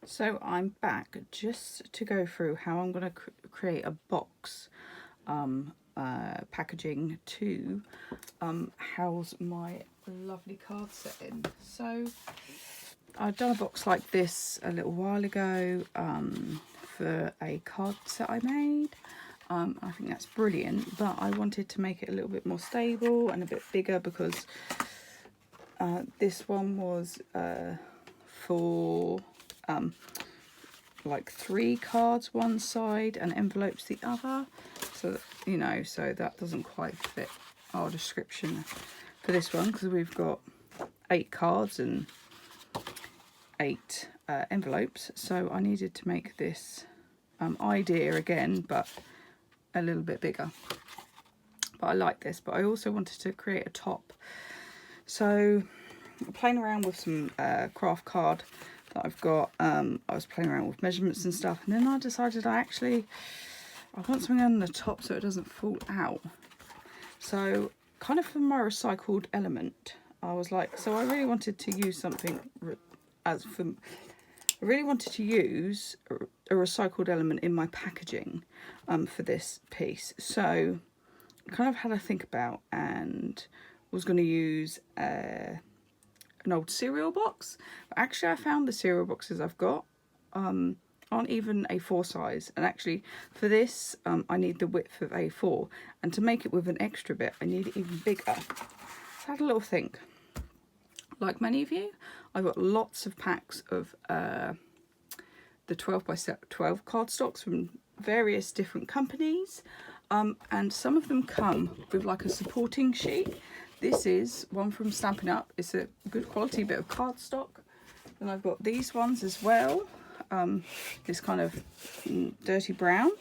So I'm back just to go through how I'm going to create a box packaging to house my lovely card set in. So I've done a box like this a little while ago for a card set I made. I think that's brilliant, but I wanted to make it a little bit more stable and a bit bigger because this one was for like 3 cards one side and envelopes the other, so you know, so that doesn't quite fit our description for this one because we've got 8 cards and 8 envelopes. So I needed to make this idea again, but a little bit bigger. But I like this, but I also wanted to create a top. So playing around with some craft card that I've got, I was playing around with measurements and stuff, and then I decided I want something on the top so it doesn't fall out. So kind of for my recycled element, I was like, so I really wanted to use something I really wanted to use a recycled element in my packaging for this piece. So I kind of had to think about, and was going to use an old cereal box. But actually I found the cereal boxes I've got aren't even A4 size, and actually for this I need the width of A4, and to make it with an extra bit I need it even bigger. So I had a little think. Like many of you, I've got lots of packs of the 12 by 12 cardstocks from various different companies, and some of them come with like a supporting sheet. This is one from Stampin' Up. It's a good quality bit of cardstock. And I've got these ones as well, this kind of dirty brown,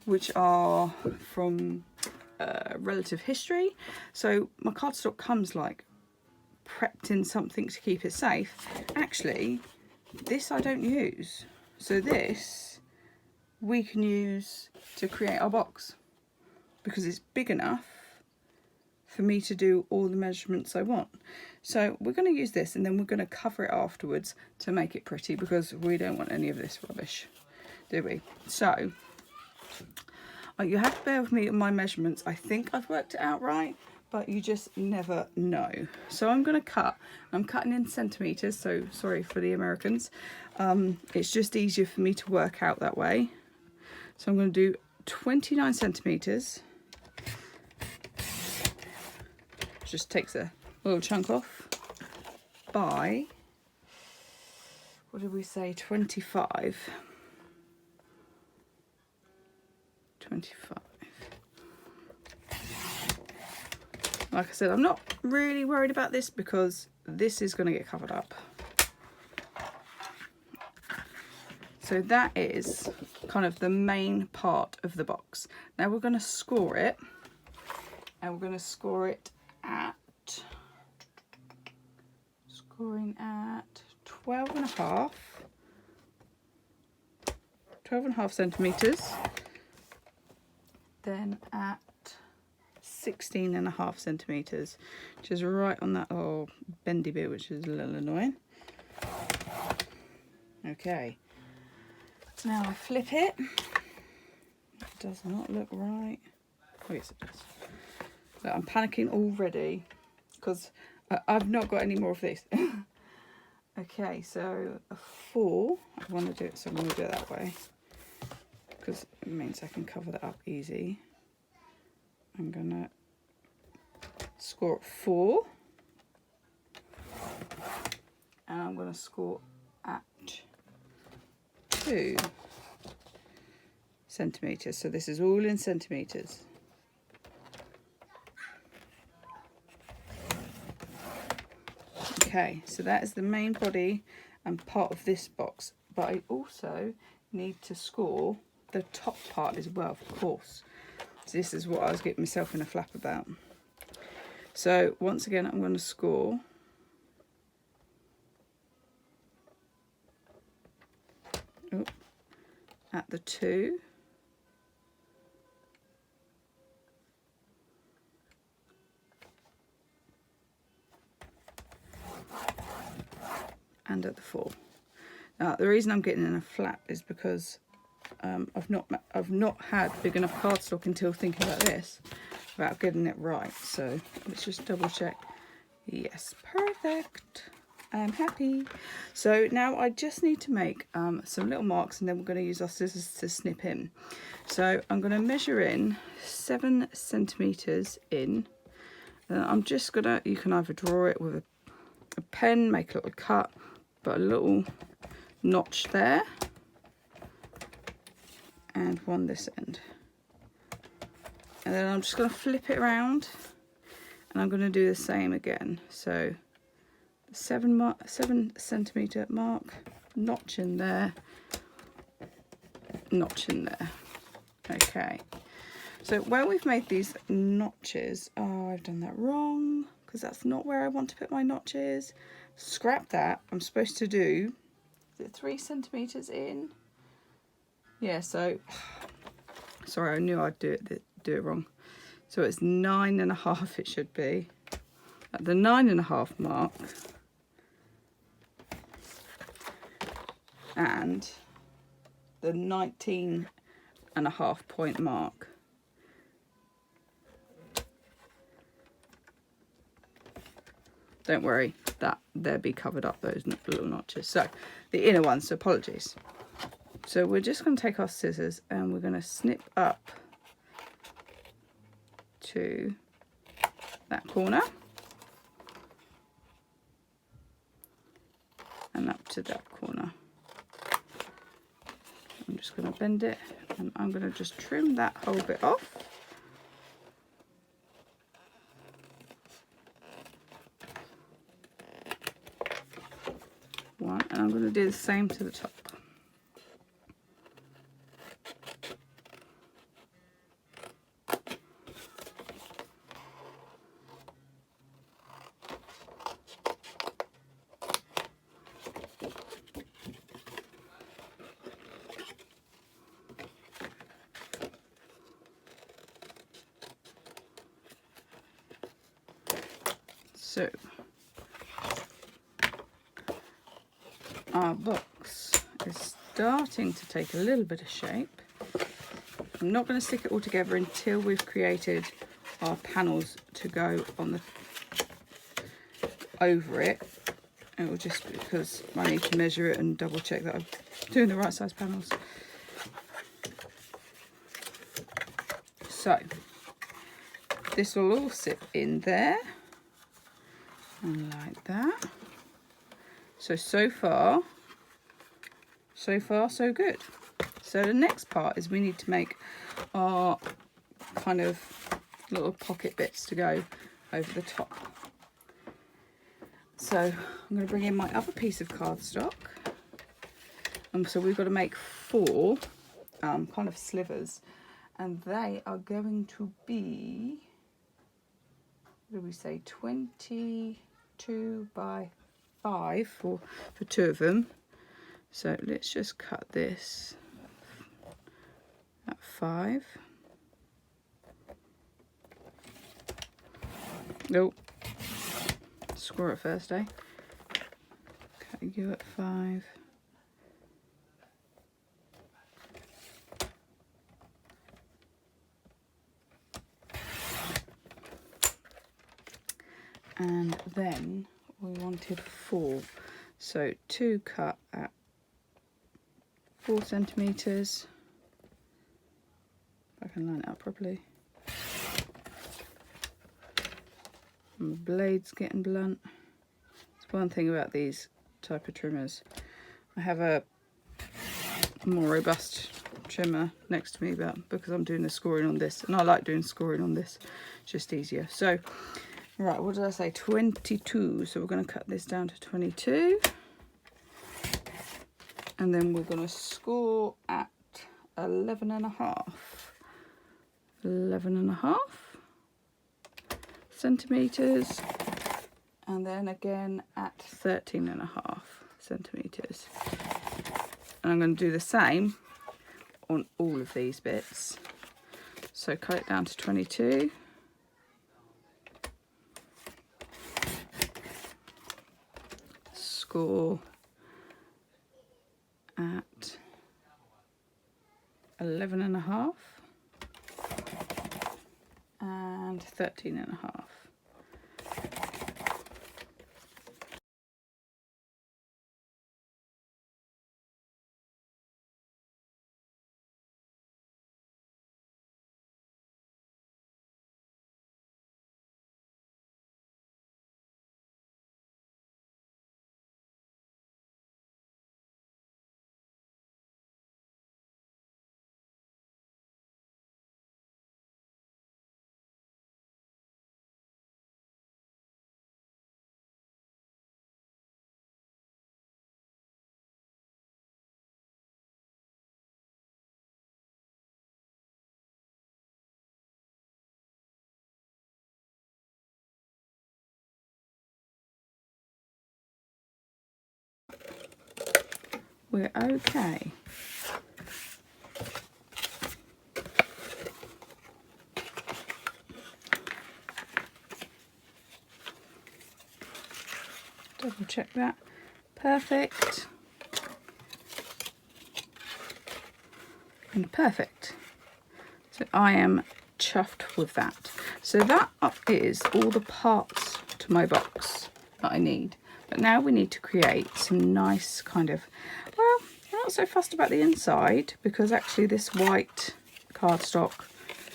which are from Relative History. So my cardstock comes like prepped in something to keep it safe. Actually, this I don't use. So this we can use to create our box because it's big enough for me to do all the measurements I want. So we're going to use this, and then we're going to cover it afterwards to make it pretty because we don't want any of this rubbish, do we? So you have to bear with me on my measurements. I think I've worked it out right, but you just never know. So I'm going to cut. I'm cutting in centimetres, so sorry for the Americans. It's just easier for me to work out that way. So I'm going to do 29 centimetres. Just takes a little chunk off by, what did we say, 25. 25. Like I said, I'm not really worried about this because this is going to get covered up. So that is kind of the main part of the box. Now we're going to score it, and we're going to score it at, scoring at 12 and a half centimetres, then at 16 and a half centimetres, which is right on that little bendy bit, which is a little annoying. Okay, now I flip it. It does not look right. Oh yes it does. Look, I'm panicking already because I've not got any more of this. Okay, so a 4, I want to do it, so I'm going to do it that way because it means I can cover that up easy. I'm going to score at 4, and I'm going to score at 2 centimetres. So this is all in centimetres. Okay, so that is the main body and part of this box, but I also need to score the top part as well, of course. So this is what I was getting myself in a flap about. So once again, I'm going to score at the 2, and at the 4. The reason I'm getting in a flap is because I've not had big enough cardstock until thinking about this, about getting it right. So let's just double check. Yes, perfect. I'm happy. So now I just need to make some little marks, and then we're going to use our scissors to snip in. So I'm going to measure in 7 centimeters in. And I'm just going to, you can either draw it with a pen, make a little cut, put a little notch there, and one this end. And then I'm just going to flip it around, and I'm going to do the same again. So 7 centimeter mark, notch in there, notch in there. Okay, so where we've made these notches, oh, I've done that wrong, because that's not where I want to put my notches. Scrap that. I'm supposed to do, is it 3 centimeters in? Yeah, so sorry, I knew I'd do it wrong. So it's 9.5 it should be. At the 9.5 mark, and the 19.5 point mark. Don't worry, that they'll be covered up, those little notches. So the inner ones, so apologies. So we're just going to take our scissors and we're going to snip up to that corner and up to that corner. I'm just going to bend it, and I'm going to just trim that whole bit off. One, and I'm going to do the same to the top. So our box is starting to take a little bit of shape. I'm not going to stick it all together until we've created our panels to go on the over it. It will just because I need to measure it and double check that I'm doing the right size panels. So this will all sit in there. And like that. So far so good. So the next part is we need to make our kind of little pocket bits to go over the top. So I'm going to bring in my other piece of cardstock. So we've got to make 4 kind of slivers, and they are going to be, what do we say, 22 by 5 for 2 of them. So let's just cut this at 5. Nope. Score it first, eh? Cut you at 5. And then we wanted 4, so 2 cut at 4 centimeters. If I can line it up properly. My blade's getting blunt. It's one thing about these type of trimmers. I have a more robust trimmer next to me, but because I'm doing the scoring on this, and I like doing scoring on this, it's just easier. So right, what did I say? 22. So we're going to cut this down to 22. And then we're going to score at 11.5. 11.5 centimeters. And then again at 13.5 centimeters. And I'm going to do the same on all of these bits. So cut it down to 22. Score at 11.5 and 13.5. We're okay. Double check that. Perfect. And perfect. So I am chuffed with that. So that is all the parts to my box that I need. But now we need to create some nice kind of, well, I'm not so fussed about the inside because actually this white cardstock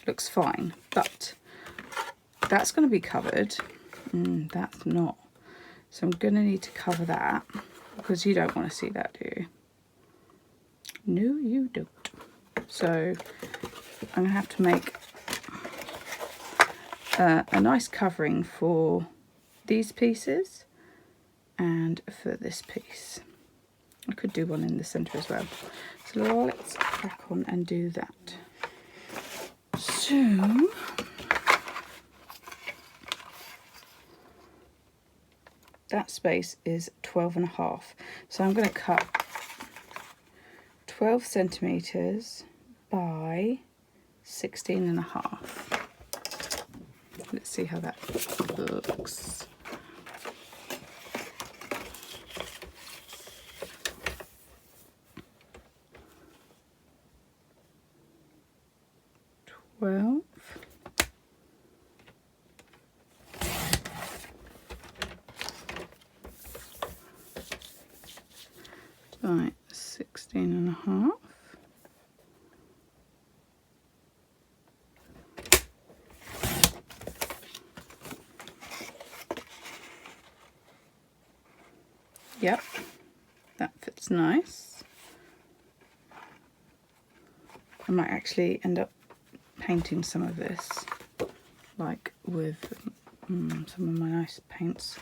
looks fine, but that's going to be covered. That's not. So I'm going to need to cover that because you don't want to see that, do you? No, you don't. So I'm going to have to make a nice covering for these pieces and for this piece. I could do one in the centre as well. So let's crack on and do that. So that space is 12.5. So I'm going to cut 12 centimetres by 16.5. Let's see how that looks. By 16.5. Yep, that fits nice. I might actually end up painting some of this, like with some of my nice paints.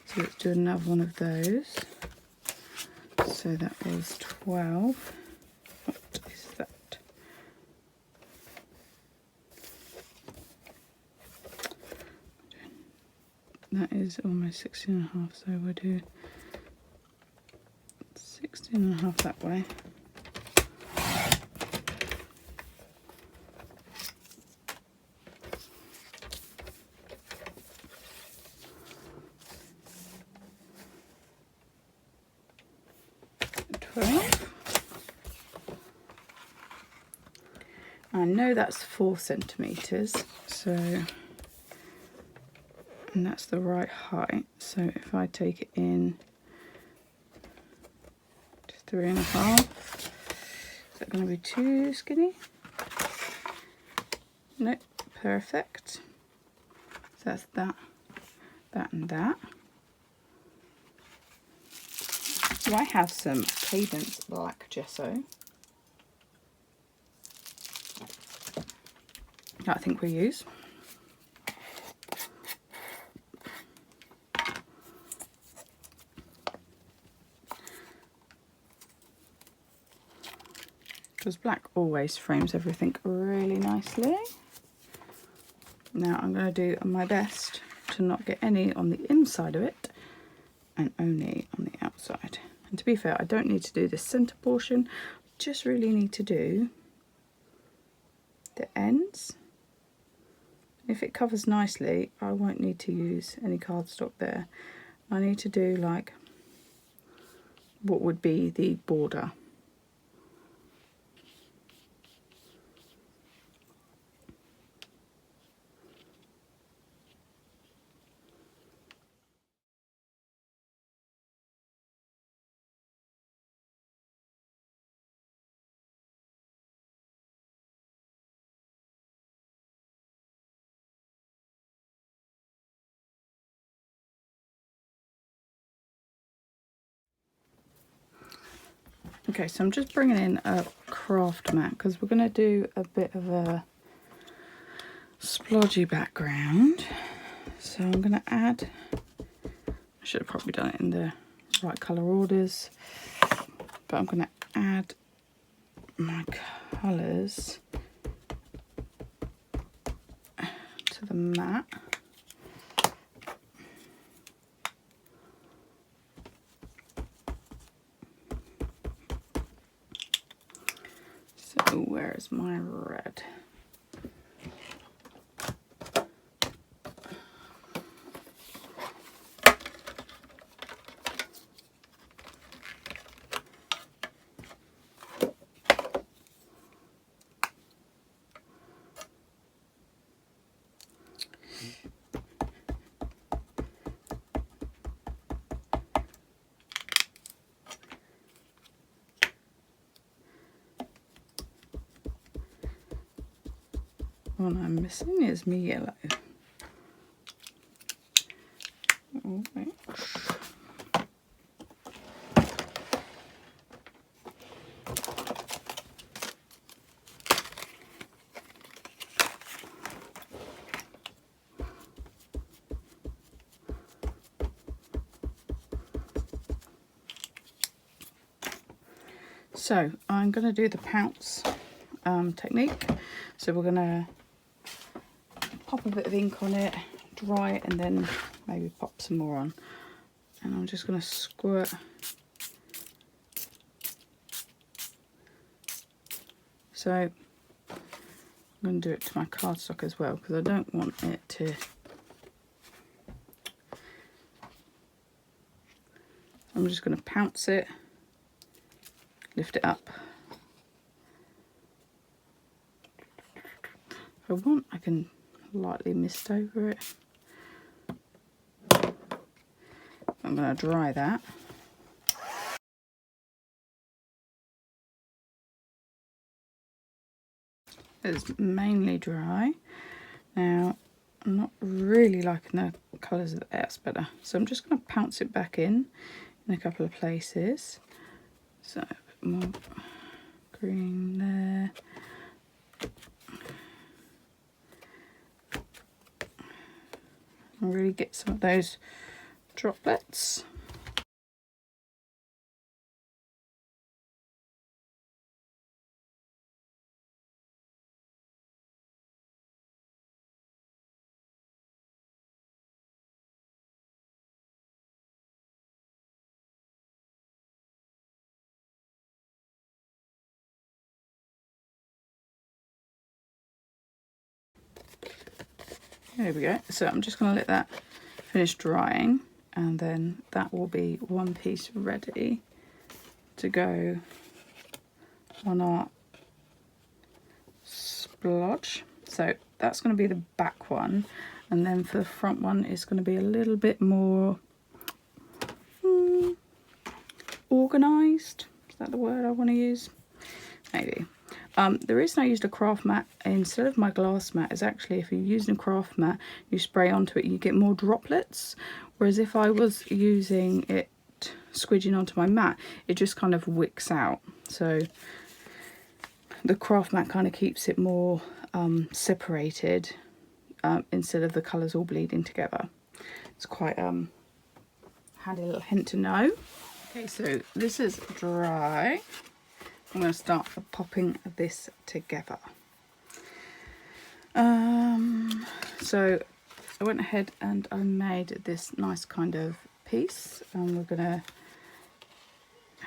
So let's do another one of those. So that was 12. What is that? That is almost 16.5, so we'll do 16.5 that way. I know that's 4 centimetres, so, and that's the right height. So if I take it in to 3.5, is that going to be too skinny? Nope, perfect. So that's that, that and that. So I have some Cadence black gesso that I think we'll use. Because black always frames everything really nicely. Now I'm going to do my best to not get any on the inside of it and only on the outside. And to be fair, I don't need to do the centre portion, just really need to do the ends. If it covers nicely, I won't need to use any cardstock there. I need to do like what would be the border Okay, so I'm just bringing in a craft mat because we're going to do a bit of a splodgy background. So I'm going to add, I should have probably done it in the right colour orders, but I'm going to add my colours to the mat. So where's my red? What I'm missing is my yellow. Oh, wait. So I'm going to do the pounce technique. So we're going to pop a bit of ink on it, dry it, and then maybe pop some more on. And I'm just going to squirt so I'm going to do it to my cardstock as well because I don't want it to. I'm just going to pounce it, lift it up. If I want, I can lightly mist over it. I'm going to dry that. It's mainly dry. Now, I'm not really liking the colours of the better, so I'm just going to pounce it back in a couple of places. So, a bit more green there. And really get some of those droplets. There we go. So I'm just going to let that finish drying, and then that will be one piece ready to go on our splodge. So that's going to be the back one, and then for the front one it's going to be a little bit more organised. Is that the word I want to use? Maybe. The reason I used a craft mat instead of my glass mat is actually if you're using a craft mat, you spray onto it, you get more droplets. Whereas if I was using it, squidging onto my mat, it just kind of wicks out. So the craft mat kind of keeps it more separated instead of the colours all bleeding together. It's quite handy little hint to know. Okay, so this is dry. I'm going to start popping this together. So I went ahead and I made this nice kind of piece, and we're going to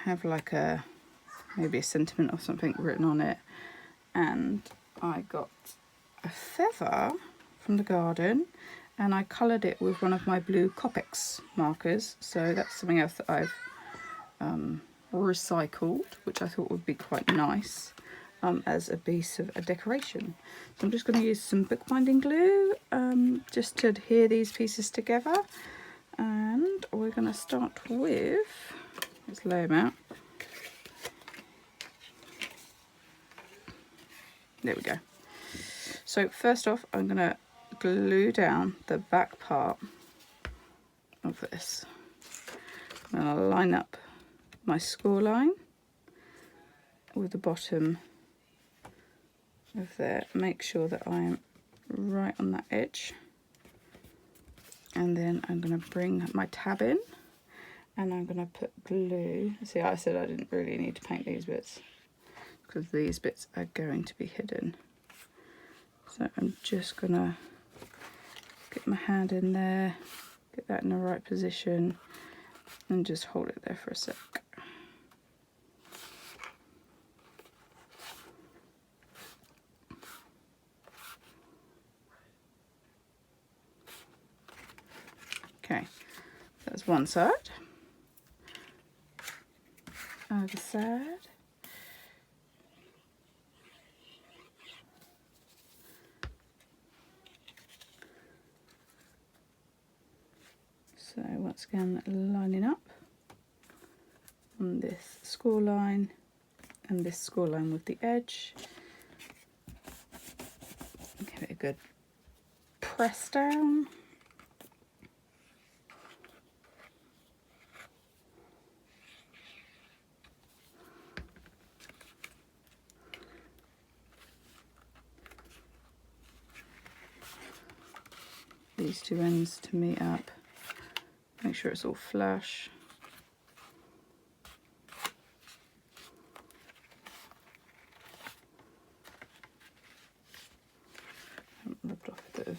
have like maybe a sentiment or something written on it. And I got a feather from the garden and I coloured it with one of my blue Copics markers. So that's something else that I've recycled, which I thought would be quite nice as a piece of a decoration. So I'm just going to use some bookbinding glue just to adhere these pieces together, and we're going to start with, let's lay them out. There we go. So first off, I'm going to glue down the back part of this. I'm going to line up my score line, with the bottom of there. Make sure that I'm right on that edge. And then I'm going to bring my tab in and I'm going to put glue. See, I said I didn't really need to paint these bits because these bits are going to be hidden. So I'm just going to get my hand in there, get that in the right position and just hold it there for a sec. Okay, that's one side. Other side. So once again, lining up on this score line and this score line with the edge. Give it a good press down. These two ends to meet up. Make sure it's all flush. Rubbed off a bit of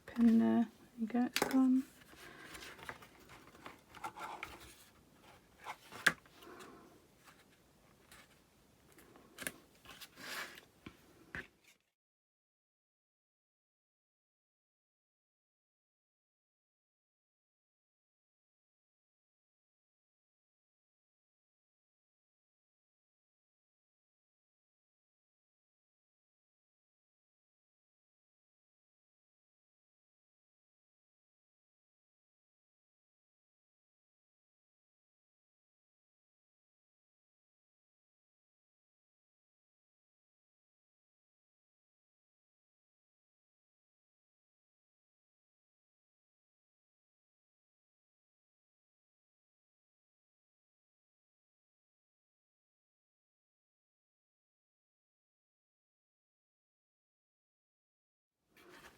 pen there. There you go, it's gone.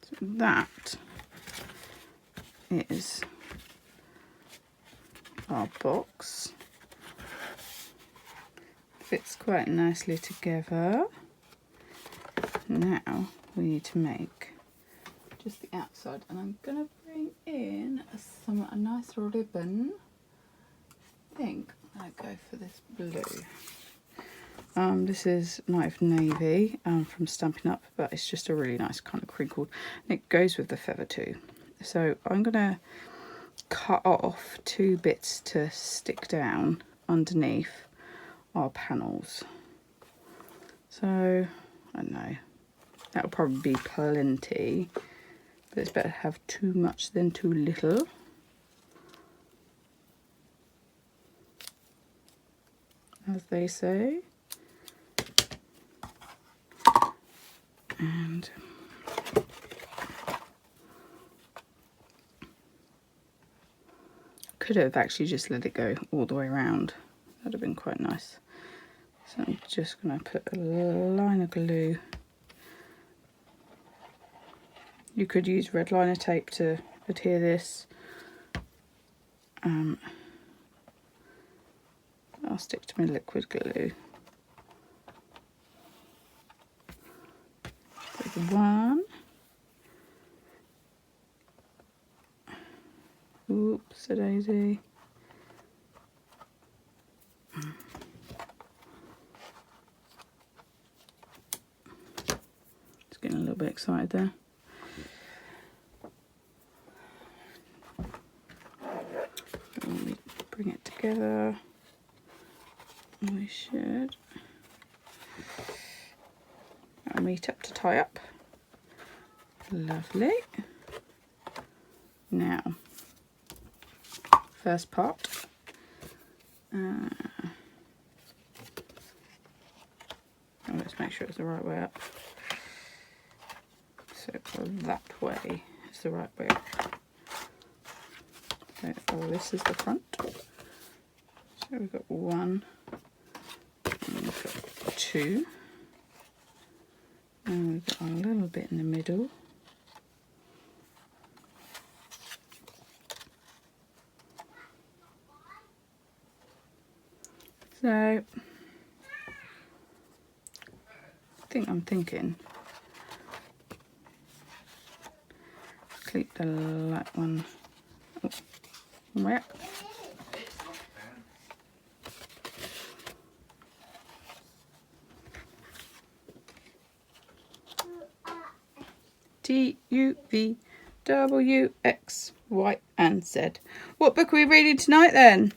So that is our box. Fits quite nicely together. Now we need to make just the outside, and I'm gonna bring in a nice ribbon. I think I'll go for this blue. This is Knife Navy from Stampin' Up, but it's just a really nice kind of crinkled, and it goes with the feather too. So I'm gonna cut off 2 bits to stick down underneath our panels. So I don't know, that'll probably be plenty, but it's better to have too much than too little. As they say. And could have actually just let it go all the way around. That'd have been quite nice. So I'm just going to put a line of glue. You could use red liner tape to adhere this. I'll stick to my liquid glue. There's one. Oops, a daisy. Just getting a little bit excited there. When we bring it together, we should meet up to tie up. Lovely. Now, first part. Let's make sure it's the right way up. So that way is the right way up. So, oh, this is the front. So we've got 1, and we've got 2, and we've got a little bit in the middle. So I'm thinking clip the light one. Oh, where? T U V W X Y and Z. What book are we reading tonight then?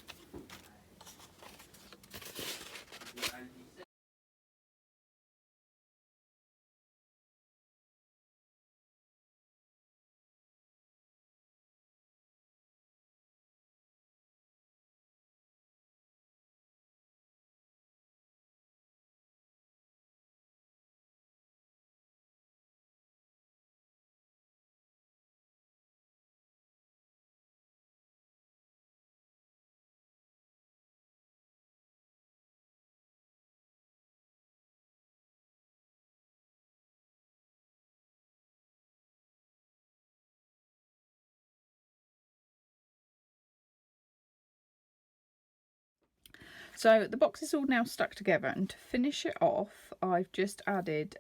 So the box is all now stuck together, and to finish it off I've just added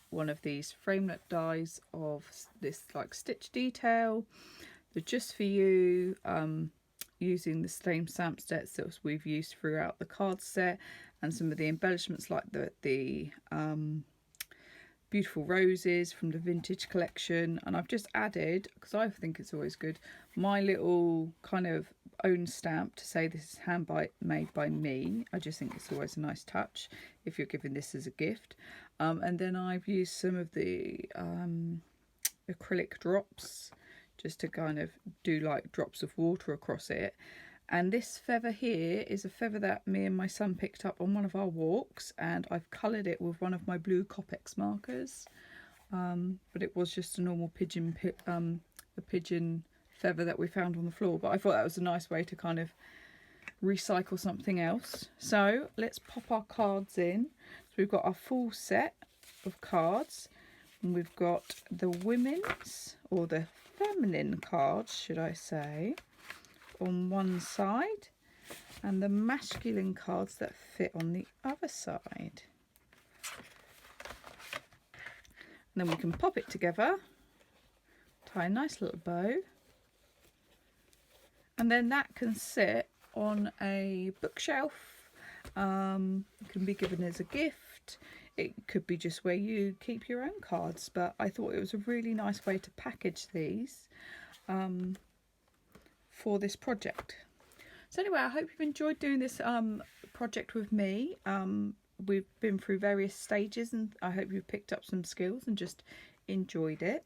one of these framelit dies of this like stitch detail. They're just for you, using the same stamp sets that we've used throughout the card set, and some of the embellishments like the beautiful roses from the vintage collection. And I've just added, because I think it's always good, my little kind of own stamp to say this is handmade by me. I just think it's always a nice touch if you're giving this as a gift. And then I've used some of the acrylic drops just to kind of do like drops of water across it. And this feather here is a feather that me and my son picked up on one of our walks, and I've coloured it with one of my blue Copex markers. But it was just a normal pigeon feather that we found on the floor. But I thought that was a nice way to kind of recycle something else. So let's pop our cards in. So we've got our full set of cards, and we've got the women's, or the feminine cards, should I say, on one side, and the masculine cards that fit on the other side. And then we can pop it together, tie a nice little bow, and then that can sit on a bookshelf. It can be given as a gift. It could be just where you keep your own cards, but I thought it was a really nice way to package these for this project. So anyway, I hope you've enjoyed doing this project with me. We've been through various stages, and I hope you've picked up some skills and just enjoyed it.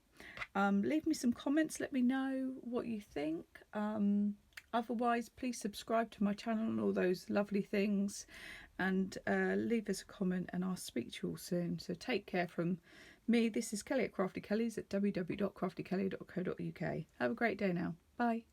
Leave me some comments, let me know what you think. Otherwise, please subscribe to my channel and all those lovely things, and leave us a comment, and I'll speak to you all soon. So take care from me. This is Kelly at Crafty Kellys at www.craftykelly.co.uk. Have a great day now. Bye.